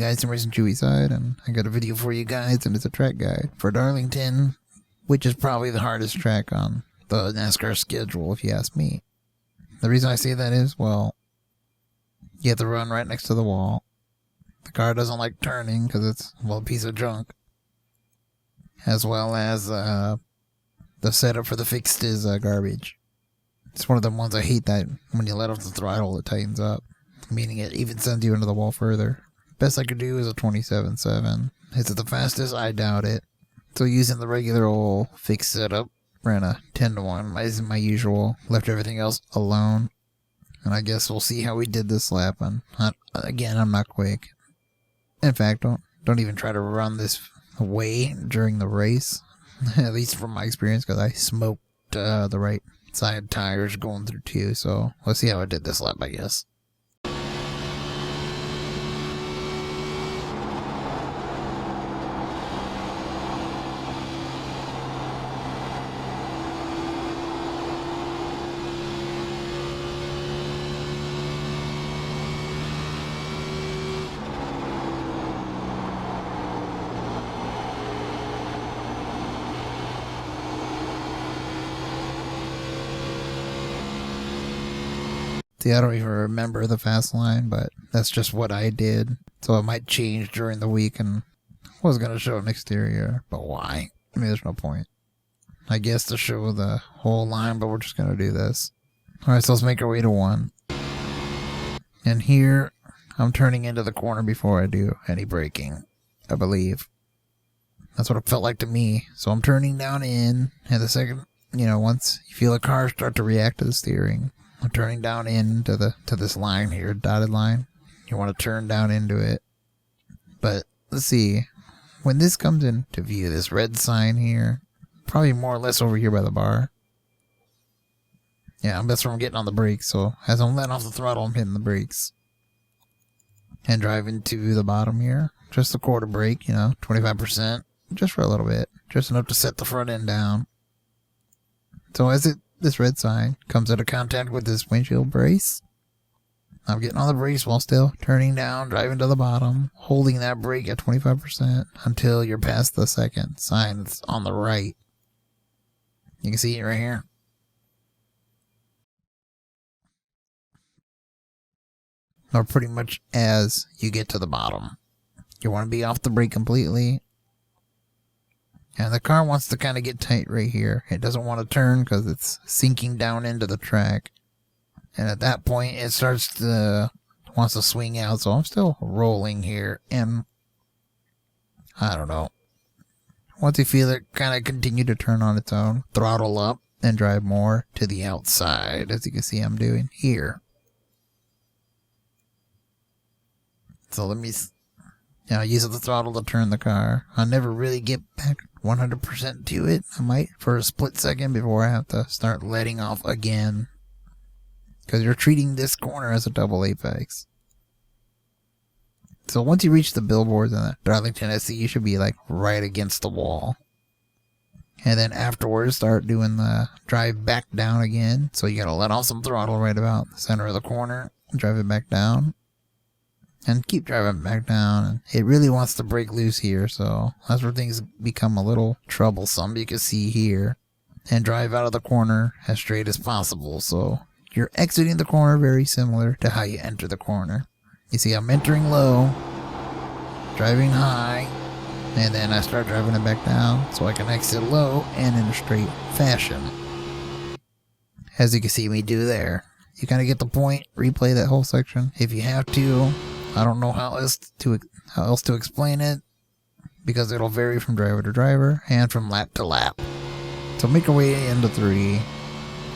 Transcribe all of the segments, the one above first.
guys, some Racing Chewy side, and I got a video for you guys, and it's a track guide for Darlington, which is probably the hardest track on the NASCAR schedule, if you ask me. The reason I say that is, well, you have to run right next to the wall. The car doesn't like turning because it's, well, a piece of junk. As well as the setup for the fixed is garbage. It's one of the ones I hate, that when you let off the throttle, it tightens up, meaning it even sends you into the wall further. Best I could do is a 27.7. Is it the fastest? I doubt it. So using the regular old fixed setup, ran a 10-1. As my usual, left everything else alone. And I guess we'll see how we did this lap. And again, I'm not quick. In fact, don't even try to run this way during the race. At least from my experience, because I smoked the right side tires going through too. So let's see how I did this lap, I guess. See, I don't even remember the fast line, but that's just what I did. So it might change during the week, and I was going to show an exterior, but why? I mean, there's no point. I guess to show the whole line, but we're just going to do this. Alright, so let's make our way to 1. And here, I'm turning into the corner before I do any braking, I believe. That's what it felt like to me. So I'm turning down in, and the second, once you feel the car start to react to the steering, I'm turning down into to this line here, dotted line. You want to turn down into it. But let's see. When this comes into view, this red sign here, probably more or less over here by the bar. Yeah, that's where I'm getting on the brakes. So as I'm letting off the throttle, I'm hitting the brakes. And driving to the bottom here. Just a quarter brake, 25%. Just for a little bit. Just enough to set the front end down. So as this red sign comes into contact with this windshield brace, I'm getting on the brace while still turning down, driving to the bottom, holding that brake at 25% until you're past the second sign that's on the right. You can see it right here. Or pretty much as you get to the bottom. You want to be off the brake completely. And the car wants to kind of get tight right here. It doesn't want to turn because it's sinking down into the track. And at that point, it wants to swing out. So I'm still rolling here. And I don't know. Once you feel it kind of continue to turn on its own, throttle up and drive more to the outside. As you can see, I'm doing here. So let me use the throttle to turn the car. I'll never really get back 100% to it. I might for a split second before I have to start letting off again. Because you're treating this corner as a double apex. So once you reach the billboards in the Darlington SC, you should be like right against the wall. And then afterwards start doing the drive back down again. So you gotta let off some throttle right about the center of the corner. Drive it back down. And keep driving back down. And it really wants to break loose here, so that's where things become a little troublesome. You can see here. And drive out of the corner as straight as possible. So you're exiting the corner very similar to how you enter the corner. You see, I'm entering low, driving high, and then I start driving it back down so I can exit low and in a straight fashion. As you can see me do there. You kind of get the point. Replay that whole section if you have to. I don't know how else to explain it, because it'll vary from driver to driver and from lap to lap. So make our way into 3.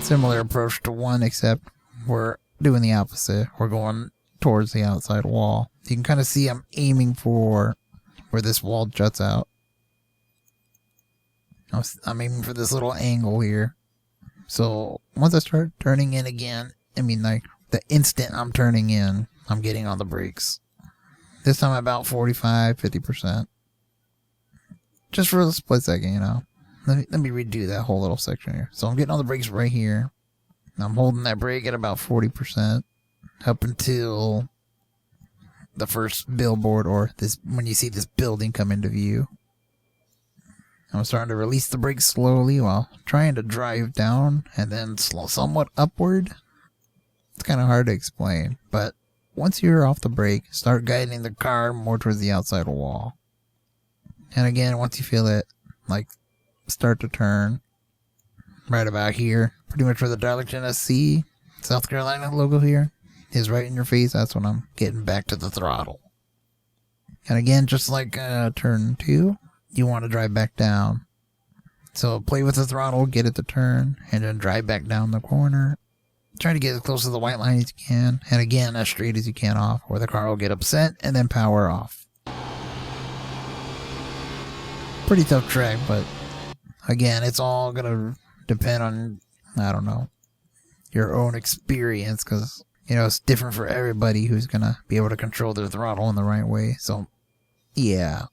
Similar approach to 1, except we're doing the opposite. We're going towards the outside wall. You can kind of see I'm aiming for where this wall juts out. I'm aiming for this little angle here. So once I start turning in again, like the instant I'm turning in, I'm getting on the brakes. This time about 45-50%. Just for a split second, Let me redo that whole little section here. So I'm getting on the brakes right here. I'm holding that brake at about 40%. Up until the first billboard or this when you see this building come into view. I'm starting to release the brakes slowly while trying to drive down and then slow somewhat upward. It's kind of hard to explain, but once you're off the brake, start guiding the car more towards the outside wall. And again, once you feel it, like, start to turn, right about here, pretty much where the Darlington SC, South Carolina logo here, is right in your face. That's when I'm getting back to the throttle. And again, just like turn 2, you want to drive back down. So play with the throttle, get it to turn, and then drive back down the corner. Try to get as close to the white line as you can, and again, as straight as you can off, or the car will get upset, and then power off. Pretty tough track, but again, it's all gonna depend on, I don't know, your own experience, because, you know, it's different for everybody who's gonna be able to control their throttle in the right way. So, yeah,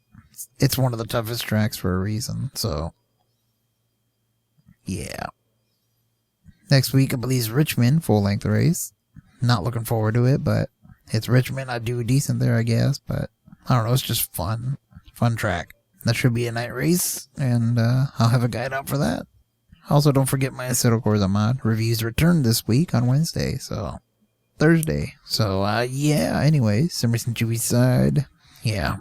it's one of the toughest tracks for a reason, so, yeah. Next week, I believe, is Richmond, full-length race. Not looking forward to it, but it's Richmond. I do decent there, I guess, but I don't know, it's just fun. Fun track. That should be a night race, and I'll have a guide out for that. Also, don't forget my Aceto Corsa mod. Reviews return this week on Wednesday, so Thursday. So, yeah, anyways, Sim Racing Chewy side, yeah.